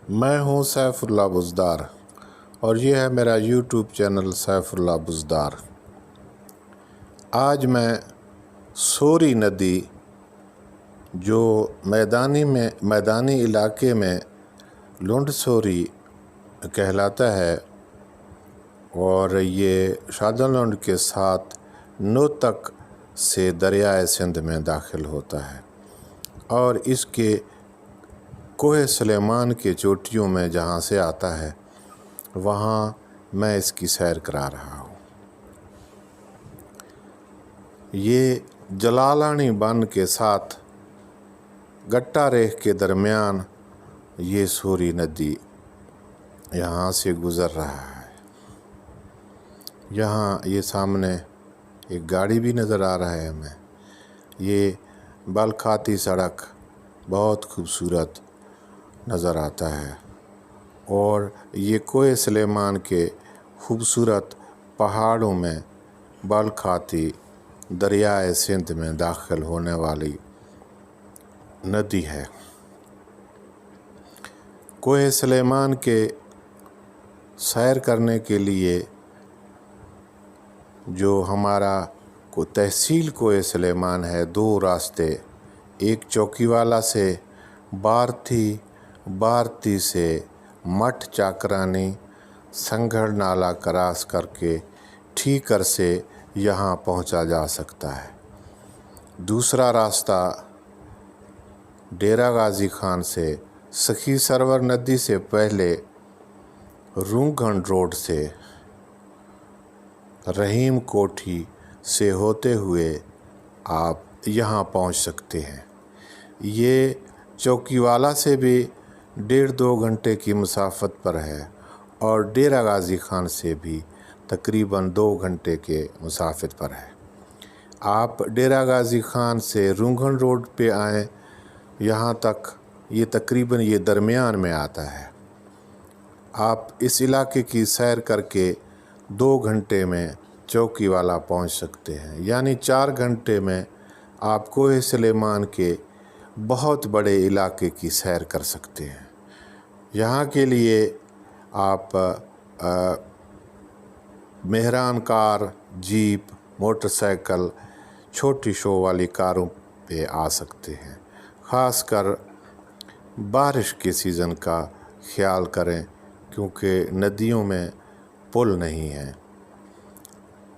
میں ہوں سیف اللہ بزدار اور یہ ہے میرا یوٹیوب چینل سیف اللہ بزدار۔ آج میں سوری ندی جو میدانی علاقے میں لنڈ سوری کہلاتا ہے اور یہ شاہدر لنڈ کے ساتھ نوتک سے دریائے سندھ میں داخل ہوتا ہے اور اس کے کوہ سلیمان کے چوٹیوں میں جہاں سے آتا ہے وہاں میں اس کی سیر کرا رہا ہوں۔ یہ جلالانی بند کے ساتھ گٹا ریخ کے درمیان یہ سوری ندی یہاں سے گزر رہا ہے۔ یہاں یہ سامنے ایک گاڑی بھی نظر آ رہا ہے ہمیں۔ یہ بالکھاتی سڑک بہت خوبصورت نظر آتا ہے اور یہ کوہ سلیمان کے خوبصورت پہاڑوں میں بالکھاتی دریائے سندھ میں داخل ہونے والی ندی ہے۔ کوہ سلیمان کے سیر کرنے کے لیے جو ہمارا تحصیل کوہ سلیمان ہے، دو راستے، ایک چوکی والا سے بارتی سے مٹھ چاکرانی سنگھڑ نالا کراس کر کے ٹھیکر سے یہاں پہنچا جا سکتا ہے۔ دوسرا راستہ ڈیرہ غازی خان سے سخی سرور ندی سے پہلے رونگھن روڈ سے رحیم کوٹھی سے ہوتے ہوئے آپ یہاں پہنچ سکتے ہیں۔ یہ چوکی والا سے بھی 1.5-2 گھنٹے کی مسافت پر ہے اور ڈیرہ غازی خان سے بھی تقریباً 2 گھنٹے کے مسافت پر ہے۔ آپ ڈیرہ غازی خان سے رونگھن روڈ پہ آئیں، یہاں تک یہ تقریباً یہ درمیان میں آتا ہے۔ آپ اس علاقے کی سیر کر کے 2 گھنٹے میں چوکی والا پہنچ سکتے ہیں، یعنی 4 گھنٹے میں آپ کوہ سلیمان کے بہت بڑے علاقے کی سیر کر سکتے ہیں۔ یہاں کے لیے آپ مہران کار، جیپ، موٹر سائیکل، چھوٹی شو والی کاروں پہ آ سکتے ہیں۔ خاص کر بارش کے سیزن کا خیال کریں کیونکہ ندیوں میں پل نہیں ہیں۔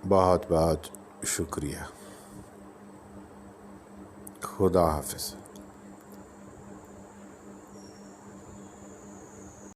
بہت بہت شکریہ۔ خدا حافظ۔